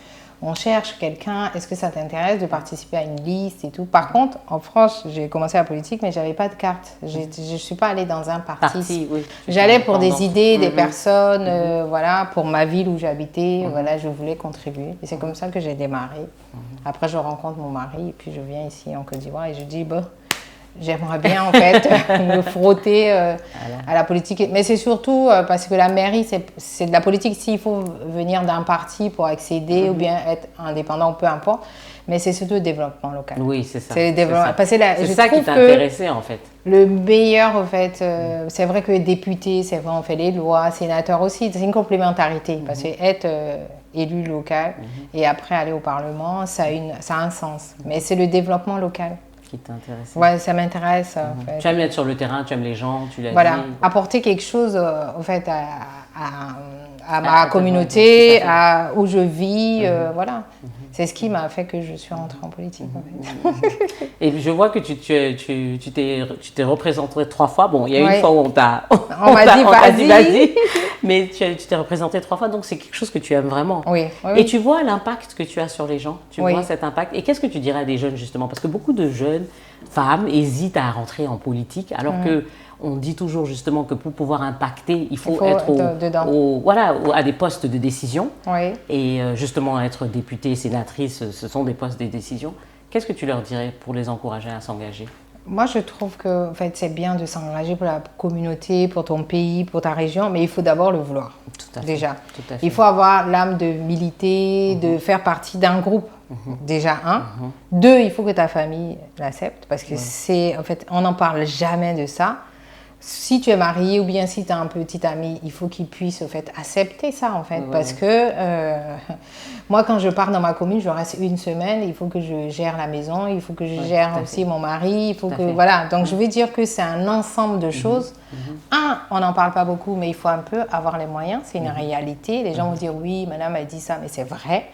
on cherche quelqu'un, est-ce que ça t'intéresse de participer à une liste et tout. Par contre, en France, j'ai commencé la politique, mais j'avais pas de carte. Je ne suis pas allée dans un parti. J'allais pour des idées, des personnes, voilà, pour ma ville où j'habitais. Voilà, je voulais contribuer. Et c'est comme ça que j'ai démarré. Après, je rencontre mon mari et puis je viens ici en Côte d'Ivoire et je dis, j'aimerais bien en fait me frotter à la politique. Mais c'est surtout parce que la mairie, c'est de la politique. S'il faut venir d'un parti pour accéder ou bien être indépendant, peu importe. Mais c'est surtout le développement local. Oui, c'est ça. C'est le développement. C'est ça qui t'a intéressé en fait. Le meilleur en fait, c'est vrai que député, c'est vrai, on fait les lois, sénateur aussi, c'est une complémentarité. Parce que être élu local et après aller au Parlement, ça a un sens. Mais c'est le développement local qui t'intéresse. Ouais, ça m'intéresse. En fait. Tu aimes être sur le terrain, tu aimes les gens, tu l'as dit. Voilà, apporter quelque chose en fait à à ma communauté, à où je vis, voilà. C'est ce qui m'a fait que je suis rentrée en politique, en fait. Et je vois que tu t'es représentée 3 fois. Bon, il y a une fois où on t'a dit vas-y, mais tu t'es représentée 3 fois, donc c'est quelque chose que tu aimes vraiment. Oui. Et tu vois l'impact que tu as sur les gens, tu vois cet impact. Et qu'est-ce que tu dirais à des jeunes, justement? Parce que beaucoup de jeunes femmes hésitent à rentrer en politique, alors que on dit toujours justement que pour pouvoir impacter, il faut être à des postes de décision. Oui. Et justement, être députée, sénatrice, ce sont des postes de décision. Qu'est-ce que tu leur dirais pour les encourager à s'engager? Moi, je trouve que en fait, c'est bien de s'engager pour la communauté, pour ton pays, pour ta région, mais il faut d'abord le vouloir. Tout à fait. Déjà. Tout à fait. Il faut avoir l'âme de militer, de faire partie d'un groupe. Déjà, un. Deux, il faut que ta famille l'accepte, parce que en fait, on n'en parle jamais de ça. Si tu es marié ou bien si tu as un petit ami, il faut qu'il puisse en fait, accepter ça en fait. Parce que moi, quand je pars dans ma commune, je reste une semaine, il faut que je gère la maison, il faut que je gère aussi mon mari, il faut que... Voilà, donc je veux dire que c'est un ensemble de choses. Un, on n'en parle pas beaucoup, mais il faut un peu avoir les moyens, c'est une réalité. Les gens vont dire oui, madame a dit ça, mais c'est vrai.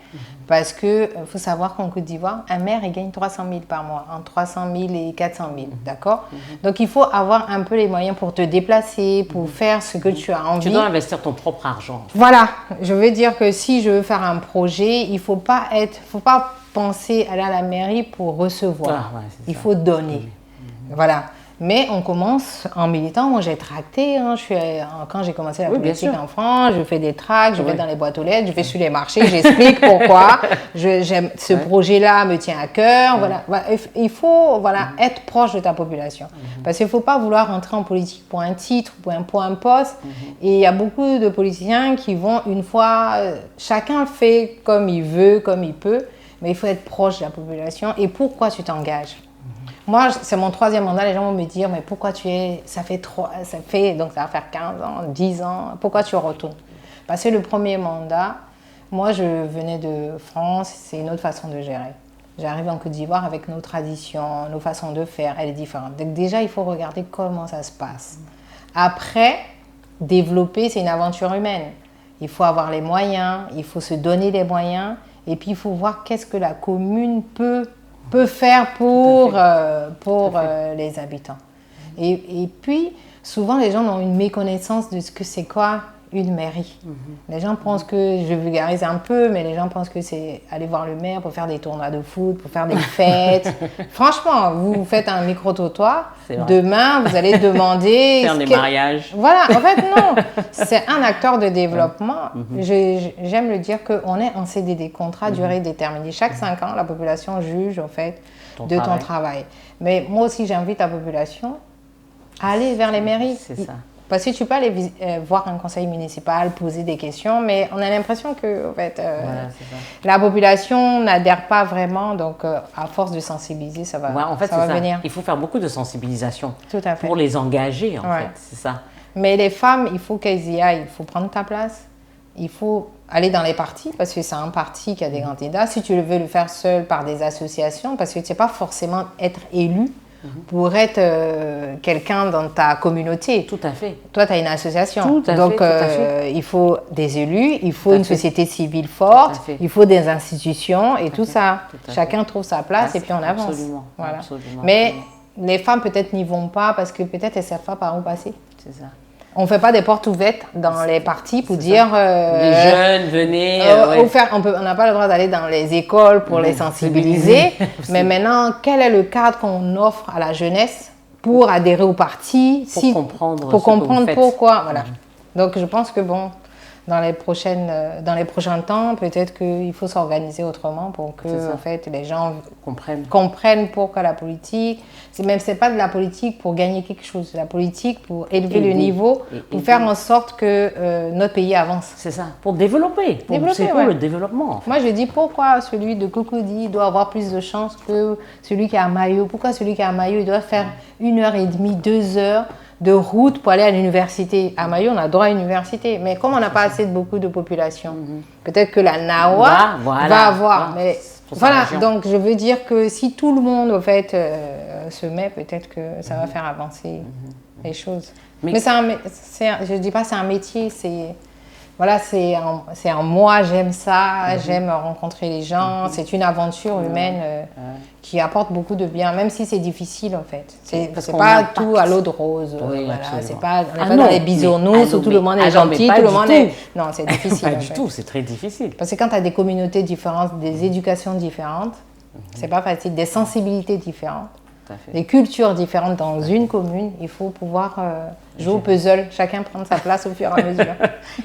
Parce qu'il faut savoir qu'en Côte d'Ivoire, un maire, il gagne 300 000 par mois, entre 300 000 et 400 000, d'accord? Donc il faut avoir un peu les moyens pour te déplacer, pour faire ce que tu as envie. Tu dois investir ton propre argent. Voilà, je veux dire que si je veux faire un projet, il ne faut pas penser aller à la mairie pour recevoir. Il faut donner. Voilà. Mais on commence en militant. Moi, j'ai tracté. Quand j'ai commencé la politique en France, je fais des tracts, je vais dans les boîtes aux lettres, je vais sur les marchés, j'explique pourquoi. Ce projet-là me tient à cœur. Voilà. Il faut être proche de ta population. Parce qu'il ne faut pas vouloir rentrer en politique pour un titre, pour un poste. Et il y a beaucoup de politiciens qui vont une fois... chacun fait comme il veut, comme il peut. Mais il faut être proche de la population. Et pourquoi tu t'engages? Moi, c'est mon 3e mandat, les gens vont me dire, mais pourquoi donc ça va faire 15 ans, 10 ans, pourquoi tu retournes? Parce que le premier mandat, moi je venais de France, c'est une autre façon de gérer. J'arrive en Côte d'Ivoire avec nos traditions, nos façons de faire, elle est différente. Donc déjà, il faut regarder comment ça se passe. Après, développer, c'est une aventure humaine. Il faut avoir les moyens, il faut se donner les moyens, et puis il faut voir qu'est-ce que la commune peut faire pour les habitants. Et puis, souvent, les gens ont une méconnaissance de ce que c'est quoi une mairie. Les gens pensent que, je vulgarise un peu, mais les gens pensent que c'est aller voir le maire pour faire des tournois de foot, pour faire des fêtes. Franchement, vous faites un micro-trottoir, demain, vous allez demander... Faire des mariages. Voilà, en fait, non. C'est un acteur de développement. J'aime le dire qu'on est en CDD, contrat durée déterminée. Chaque 5 ans, la population juge, en fait, ton travail. Mais moi aussi, j'invite la population à aller vers les mairies. C'est ça. Parce que tu peux aller voir un conseil municipal, poser des questions, mais on a l'impression que en fait, la population n'adhère pas vraiment, donc à force de sensibiliser, ça va, venir. Il faut faire beaucoup de sensibilisation pour les engager, en fait, c'est ça. Mais les femmes, il faut qu'elles y aillent, il faut prendre ta place, il faut aller dans les partis, parce que c'est un parti qui a des candidats. Si tu veux le faire seul par des associations, parce que tu ne sais pas forcément être élu, pour être quelqu'un dans ta communauté. Tout à fait. Toi, tu as une association. Donc, il faut des élus, il faut une société civile forte, il faut des institutions et tout ça. Chacun trouve sa place et puis on avance. Absolument. Voilà. Absolument. Mais les femmes, peut-être, n'y vont pas parce que peut-être elles ne savent pas par où passer. C'est ça. On ne fait pas des portes ouvertes dans les partis pour dire... les jeunes, venez... on n'a pas le droit d'aller dans les écoles pour les sensibiliser. Mais maintenant, quel est le cadre qu'on offre à la jeunesse pour adhérer au parti? Pour comprendre pourquoi. Voilà. Donc, je pense que dans les prochains temps, peut-être qu'il faut s'organiser autrement pour que en fait, les gens comprennent pourquoi la politique. C'est pas de la politique pour gagner quelque chose, c'est la politique pour élever le niveau, pour faire en sorte que notre pays avance. C'est ça, pour développer. C'est pour le développement. En fait. Moi, je dis pourquoi celui de Cocody doit avoir plus de chance que celui qui est à Mayo. Pourquoi celui qui est à Mayo, il doit faire 1h30, 2 heures de route pour aller à l'université. À Mayo, on a droit à l'université. Mais comme on n'a pas assez beaucoup de population, peut-être que la Nawa va avoir. Mais voilà, donc je veux dire que si tout le monde, en fait, se met, peut-être que ça va faire avancer les choses. Mais je ne dis pas c'est un métier, voilà, c'est un moi, j'aime ça, j'aime rencontrer les gens. C'est une aventure humaine qui apporte beaucoup de bien, même si c'est difficile en fait. C'est pas tout à l'eau de rose. Oui, voilà, absolument. c'est pas, on n'est pas dans les bisounours où tout le monde est gentil, tout le monde est... Non, c'est difficile. Pas du tout, c'est très difficile. Parce que quand tu as des communautés différentes, des éducations différentes, c'est pas facile, des sensibilités différentes. Des cultures différentes dans une commune, il faut pouvoir jouer au puzzle, chacun prendre sa place au fur et à mesure.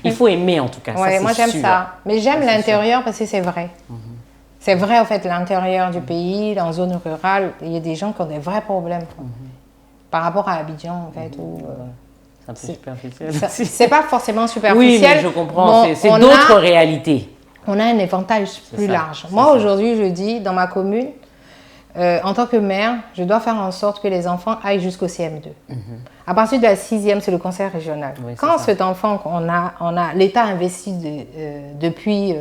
Il faut aimer en tout cas. Ouais, ça, moi j'aime sûr. ça. Mais j'aime l'intérieur parce que c'est vrai. C'est vrai en fait, l'intérieur du pays, dans zone rurale, il y a des gens qui ont des vrais problèmes. Par rapport à Abidjan en fait. Où, c'est un peu superficiel. C'est pas forcément superficiel. Oui, mais je comprends, Bon, c'est d'autres réalités. On a un éventail plus large. Moi aujourd'hui je dis, dans ma commune, en tant que mère, je dois faire en sorte que les enfants aillent jusqu'au CM2. À partir de la 6e, c'est le conseil régional. Oui, quand cet enfant qu'on a l'État investi depuis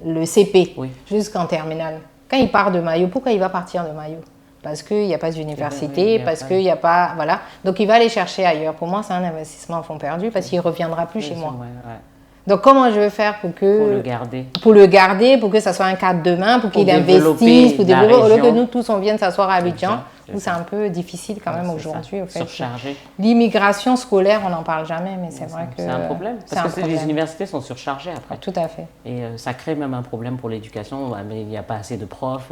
le CP jusqu'en terminale, quand il part de Mayo, pourquoi il va partir de Mayo? Parce qu'il n'y a pas d'université, parce qu'il n'y a pas... Voilà. Donc il va aller chercher ailleurs. Pour moi, c'est un investissement à fond perdu parce qu'il ne reviendra plus chez moi. Donc, comment je vais faire pour le garder, pour que ça soit un cadre demain, pour qu'il investisse, pour développer, au lieu que nous tous, on vienne s'asseoir à Abidjan, où c'est un peu difficile quand même aujourd'hui. Surchargé. L'immigration scolaire, on n'en parle jamais, mais c'est vrai que... C'est un problème, parce que les universités sont surchargées après. Tout à fait. Et ça crée même un problème pour l'éducation, mais il n'y a pas assez de profs,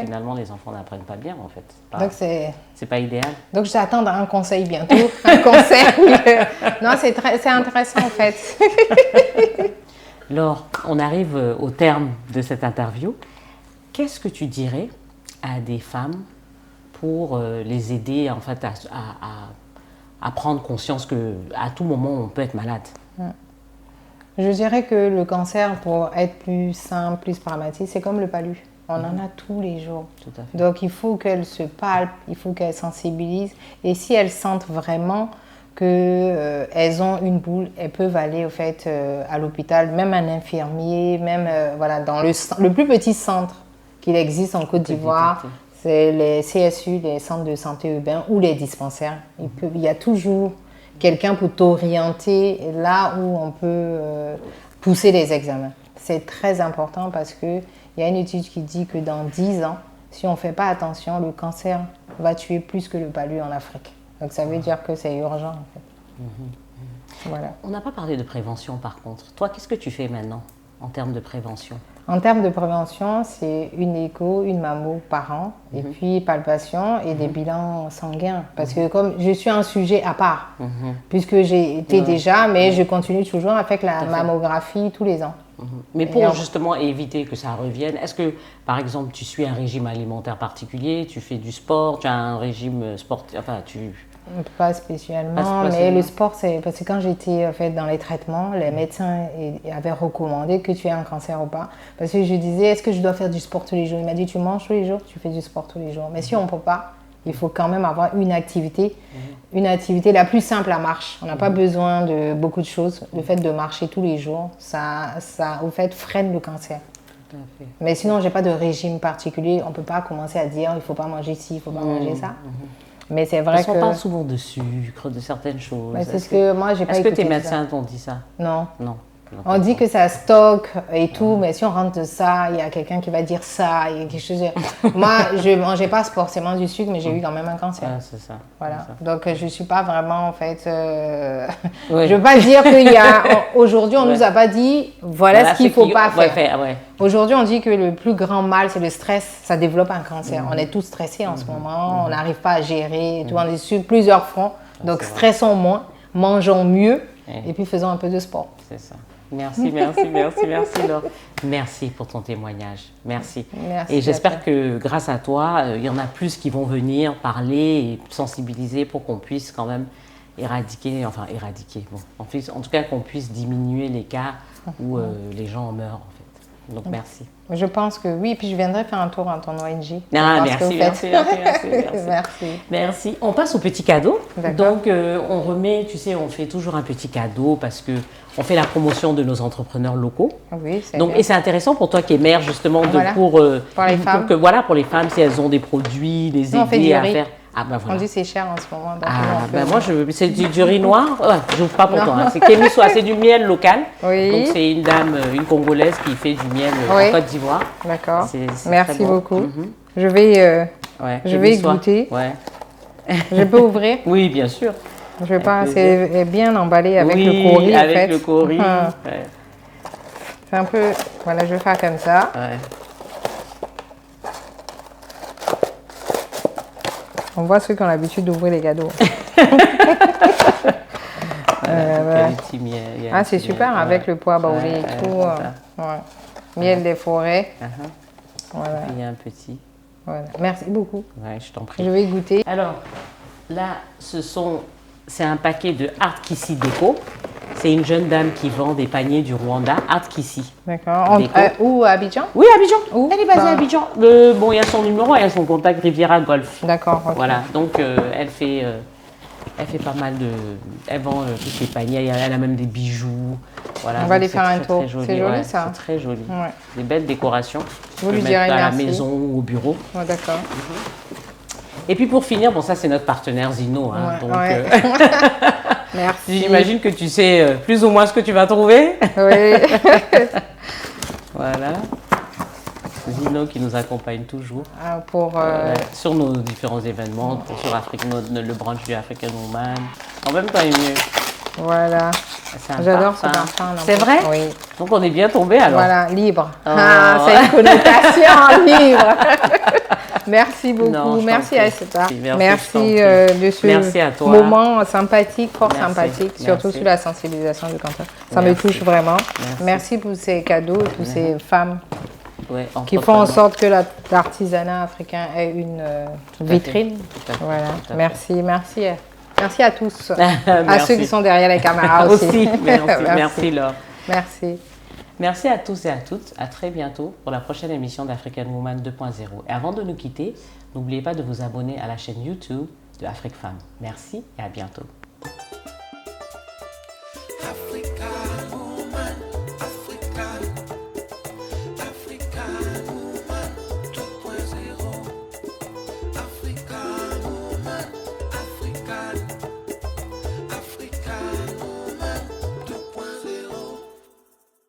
finalement les enfants n'apprennent pas bien en fait. Donc c'est pas idéal. Donc j'attends un conseil bientôt, un conseil. Non, c'est intéressant en fait. Laure, on arrive au terme de cette interview. Qu'est-ce que tu dirais à des femmes pour les aider en fait à prendre conscience qu'à tout moment on peut être malade? Je dirais que le cancer, pour être plus simple, plus pragmatique, c'est comme le palu. On en a tous les jours. Tout à fait. Donc il faut qu'elles se palpent, il faut qu'elles sensibilisent. Et si elles sentent vraiment qu'elles ont une boule, elles peuvent aller au fait à l'hôpital, même un infirmier, même voilà, dans le plus petit centre qu'il existe en Côte d'Ivoire, c'est les CSU, les centres de santé urbains ou les dispensaires. Il y a toujours quelqu'un pour t'orienter là où on peut pousser les examens. C'est très important parce qu'il y a une étude qui dit que dans 10 ans, si on ne fait pas attention, le cancer va tuer plus que le palu en Afrique. Donc ça veut dire que c'est urgent en fait. Voilà. On n'a pas parlé de prévention par contre. Toi, qu'est-ce que tu fais maintenant en termes de prévention? En termes de prévention, c'est une écho, une mammo par an, et puis palpation et des bilans sanguins. Parce que comme je suis un sujet à part, puisque j'ai été déjà, mais je continue toujours avec la mammographie tous les ans. Mais pour justement éviter que ça revienne, est-ce que, par exemple, tu suis un régime alimentaire particulier, tu fais du sport, tu as un régime sportif, enfin, Pas spécialement, mais le sport, c'est parce que quand j'étais en fait, dans les traitements, les médecins avaient recommandé que tu aies un cancer ou pas. Parce que je disais, est-ce que je dois faire du sport tous les jours? Il m'a dit, tu manges tous les jours, tu fais du sport tous les jours. Mais si on ne peut pas, il faut quand même avoir une activité la plus simple à marche. On n'a pas besoin de beaucoup de choses. Le fait de marcher tous les jours, ça au fait, freine le cancer. Tout à fait. Mais sinon, je n'ai pas de régime particulier. On ne peut pas commencer à dire, il ne faut pas manger ci, il ne faut pas manger ça. Mais c'est vrai qu'on parle souvent de sucre, de certaines choses. C'est ce que moi, j'ai pas écouté. Est-ce que tes médecins t'ont dit ça? Non. Non. On dit que ça stocke et tout, mais si on rentre de ça, il y a quelqu'un qui va dire ça, il y a quelque chose. Moi, je ne mangeais pas forcément du sucre, mais j'ai eu quand même un cancer. Ah, c'est ça. Voilà. C'est ça. Donc, je ne suis pas vraiment, en fait... Je ne veux pas dire qu'il y a... Aujourd'hui, on ne nous a pas dit, voilà ce qu'il ne faut pas faire. Aujourd'hui, on dit que le plus grand mal, c'est le stress. Ça développe un cancer. On est tous stressés en ce moment. On n'arrive pas à gérer. Tout. On est sur plusieurs fronts. Donc, stressons moins, mangeons mieux et puis faisons un peu de sport. C'est ça. Merci Laure. Merci pour ton témoignage. Merci. Et j'espère que grâce à toi, il y en a plus qui vont venir parler et sensibiliser pour qu'on puisse quand même éradiquer, bon, en tout cas qu'on puisse diminuer les cas où les gens meurent en fait. Donc merci. Je pense que oui, puis je viendrai faire un tour dans ton ONG. Merci. On passe au petit cadeau. Donc on remet, tu sais, on fait toujours un petit cadeau parce que on fait la promotion de nos entrepreneurs locaux. Oui, donc et c'est intéressant pour toi qui es mère justement pour les femmes. Pour les femmes, si elles ont des produits, les aider à faire. Ah, bah On voilà. dit c'est cher en ce moment. Donc Ah, on peut- ben moi, c'est du riz noir. Ouais, je n'ouvre pas pour toi. Hein. C'est Kémissoa, c'est du miel local. Oui. Donc, c'est une dame, une Congolaise qui fait du miel Oui. en Côte d'Ivoire. D'accord. C'est Merci très bon. beaucoup. Mhm. Je vais, Ouais, Je vais Kémissoa. goûter. Ouais. je peux ouvrir. Oui, bien sûr. Je vais pas. plaisir. C'est bien emballé avec oui, le curry en avec fait. le curry. Ah. Ouais. C'est un peu. Voilà, je vais faire comme ça. Ouais. On voit ceux qui ont l'habitude d'ouvrir les cadeaux. Voilà, donc, il y a ouais. des petits miels, il y a Ah, un c'est petit super miel, avec ouais. le pois baoulé Ouais, et ouais, tout. c'est ça. Ouais. Miel des forêts. Uh-huh. Voilà. Il y a un petit. Voilà. Merci beaucoup. Ouais, je t'en prie. Je vais goûter. Alors, là, c'est un paquet de Art Kissi Déco. C'est une jeune dame qui vend des paniers du Rwanda, Art Kissi. D'accord. Déco. Où à Abidjan? Oui, Abidjan. Où? Elle est basée Bah. à Abidjan. Bon, il y a son numéro, il y a son contact Riviera Golf. D'accord. ok. Voilà, donc elle fait pas mal de... Elle vend tous ses paniers, elle a même des bijoux. Voilà, On va donc aller c'est faire un très, tour. très joli, C'est joli, ouais, ça. C'est très joli. Ouais. Des belles décorations. Vous lui Tu peux direz mettre à la merci. maison ou au bureau. Ouais, d'accord. Et puis pour finir, bon ça c'est notre partenaire Zino. Hein, Ouais, donc ouais. Merci. j'imagine que tu sais plus ou moins ce que tu vas trouver. Oui. Voilà. Zino qui nous accompagne toujours Pour. sur nos différents événements, sur le branch du African Woman. En même temps, il est mieux. Voilà. C'est un J'adore ce parfum. parfum. là. C'est vrai? Oui. Donc on est bien tombé alors. Voilà, libre. Oh. Ah, c'est une connotation libre. Merci beaucoup. Non, je t'en Merci prie. à Esther. Merci, je t'en Merci prie. de ce Merci à toi. moment sympathique, fort Merci, sympathique, surtout merci. sur la sensibilisation du cancer. Ça me Merci. touche vraiment. Merci. Merci pour ces cadeaux, pour ces femmes Ouais, qui font en sorte que l'artisanat africain ait une vitrine. Tout à fait, Voilà. tout à fait. Merci, merci. Merci à tous. À Merci. ceux qui sont derrière les caméras aussi. Aussi, merci Laure. Merci. Merci à tous et à toutes. À très bientôt pour la prochaine émission d'African Woman 2.0. Et avant de nous quitter, n'oubliez pas de vous abonner à la chaîne YouTube de Afrique Femme. Merci et à bientôt. African woman, African